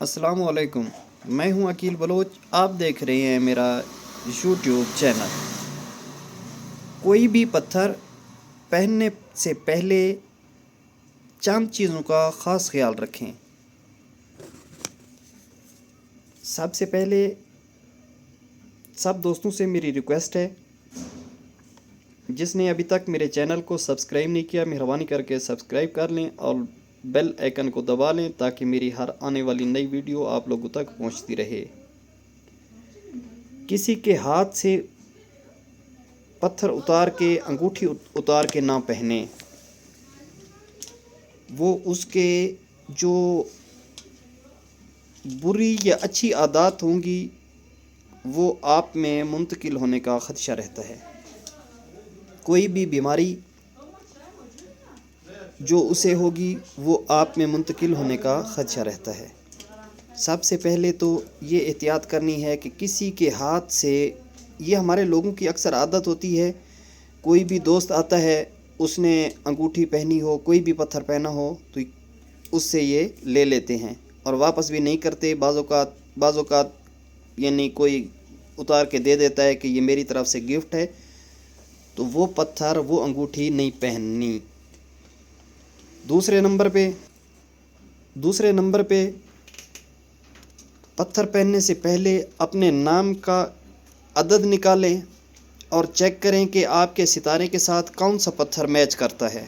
السلام علیکم، میں ہوں عقیل بلوچ۔ آپ دیکھ رہے ہیں میرا یوٹیوب چینل۔ کوئی بھی پتھر پہننے سے پہلے چند چیزوں کا خاص خیال رکھیں۔ سب سے پہلے سب دوستوں سے میری ریکویسٹ ہے، جس نے ابھی تک میرے چینل کو سبسکرائب نہیں کیا، مہربانی کر کے سبسکرائب کر لیں اور بیل آئیکن کو دبا لیں تاکہ میری ہر آنے والی نئی ویڈیو آپ لوگوں تک پہنچتی رہے۔ کسی کے ہاتھ سے پتھر اتار کے، انگوٹھی اتار کے نہ پہنیں۔ وہ اس کے جو بری یا اچھی عادات ہوں گی وہ آپ میں منتقل ہونے کا خدشہ رہتا ہے۔ کوئی بھی بیماری جو اسے ہوگی وہ آپ میں منتقل ہونے کا خدشہ رہتا ہے۔ سب سے پہلے تو یہ احتیاط کرنی ہے کہ کسی کے ہاتھ سے، یہ ہمارے لوگوں کی اکثر عادت ہوتی ہے، کوئی بھی دوست آتا ہے، اس نے انگوٹھی پہنی ہو، کوئی بھی پتھر پہنا ہو تو اس سے یہ لے لیتے ہیں اور واپس بھی نہیں کرتے۔ بعض اوقات یعنی کوئی اتار کے دے دیتا ہے کہ یہ میری طرف سے گفٹ ہے، تو وہ پتھر، وہ انگوٹھی نہیں پہننی۔ دوسرے نمبر پہ پتھر پہننے سے پہلے اپنے نام کا عدد نکالیں اور چیک کریں کہ آپ کے ستارے کے ساتھ کون سا پتھر میچ کرتا ہے۔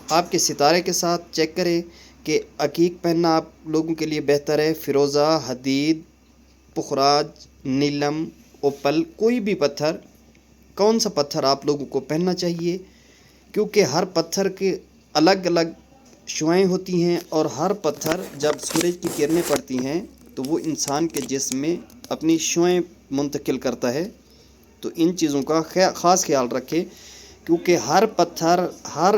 آپ کے ستارے کے ساتھ چیک کریں کہ عقیق پہننا آپ لوگوں کے لیے بہتر ہے، فیروزہ، حدید، پخراج، نیلم، اوپل، کوئی بھی پتھر، کون سا پتھر آپ لوگوں کو پہننا چاہیے، کیونکہ ہر پتھر کے الگ الگ شعاعیں ہوتی ہیں اور ہر پتھر جب سورج کی کرنیں پڑتی ہیں تو وہ انسان کے جسم میں اپنی شعاعیں منتقل کرتا ہے۔ تو ان چیزوں کا خاص خیال رکھیں، کیونکہ ہر پتھر ہر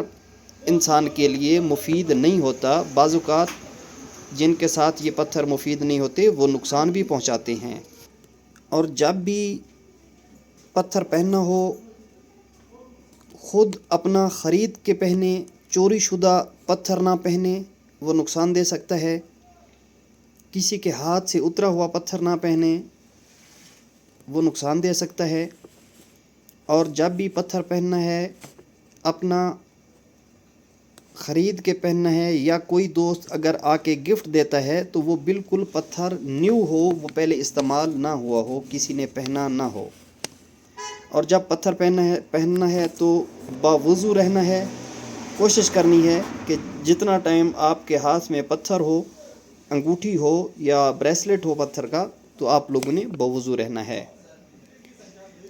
انسان کے لیے مفید نہیں ہوتا۔ بعض اوقات جن کے ساتھ یہ پتھر مفید نہیں ہوتے وہ نقصان بھی پہنچاتے ہیں۔ اور جب بھی پتھر پہننا ہو خود اپنا خرید کے پہنے، چوری شدہ پتھر نہ پہنے، وہ نقصان دے سکتا ہے۔ کسی کے ہاتھ سے اترا ہوا پتھر نہ پہنے، وہ نقصان دے سکتا ہے۔ اور جب بھی پتھر پہننا ہے اپنا خرید کے پہننا ہے، یا کوئی دوست اگر آ کے گفٹ دیتا ہے تو وہ بالکل پتھر نیو ہو، وہ پہلے استعمال نہ ہوا ہو، کسی نے پہنا نہ ہو۔ اور جب پتھر پہننا ہے تو باوضو رہنا ہے۔ کوشش کرنی ہے کہ جتنا ٹائم آپ کے ہاتھ میں پتھر ہو، انگوٹھی ہو یا بریسلٹ ہو پتھر کا، تو آپ لوگوں نے باوضو رہنا ہے۔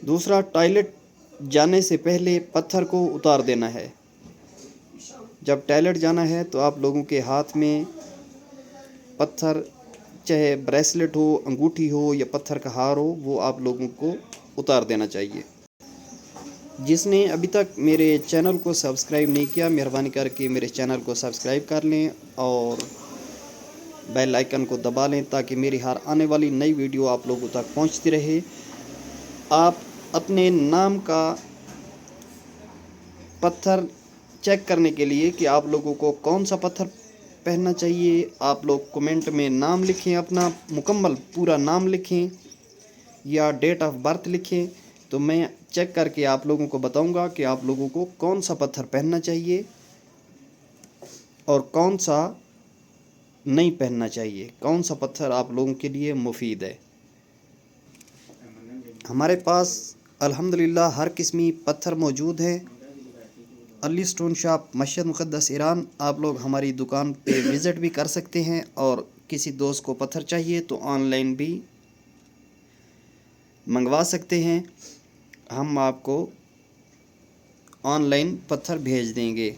دوسرا، ٹوائلٹ جانے سے پہلے پتھر کو اتار دینا ہے۔ جب ٹوائلٹ جانا ہے تو آپ لوگوں کے ہاتھ میں پتھر، چاہے بریسلٹ ہو، انگوٹھی ہو یا پتھر کا ہار ہو، وہ آپ لوگوں کو اتار دینا چاہیے۔ جس نے ابھی تک میرے چینل کو سبسکرائب نہیں کیا، مہربانی کر کے میرے چینل کو سبسکرائب کر لیں اور بیل آئیکن کو دبا لیں تاکہ میری ہر آنے والی نئی ویڈیو آپ لوگوں تک پہنچتی رہے۔ آپ اپنے نام کا پتھر چیک کرنے کے لیے کہ آپ لوگوں کو کون سا پتھر پہننا چاہیے، آپ لوگ کمنٹ میں نام لکھیں، اپنا مکمل پورا نام لکھیں یا ڈیٹ آف برتھ لکھیں، تو میں چیک کر کے آپ لوگوں کو بتاؤں گا کہ آپ لوگوں کو کون سا پتھر پہننا چاہیے اور کون سا نہیں پہننا چاہیے، کون سا پتھر آپ لوگوں کے لیے مفید ہے۔ ہمارے پاس الحمدللہ ہر قسمی پتھر موجود ہیں۔ علی سٹون شاپ، مسجد مقدس ایران۔ آپ لوگ ہماری دکان پہ وزٹ بھی کر سکتے ہیں، اور کسی دوست کو پتھر چاہیے تو آن لائن بھی منگوا سکتے ہیں، ہم آپ کو آن لائن پتھر بھیج دیں گے۔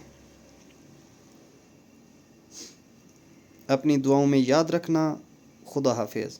اپنی دعاؤں میں یاد رکھنا۔ خدا حافظ۔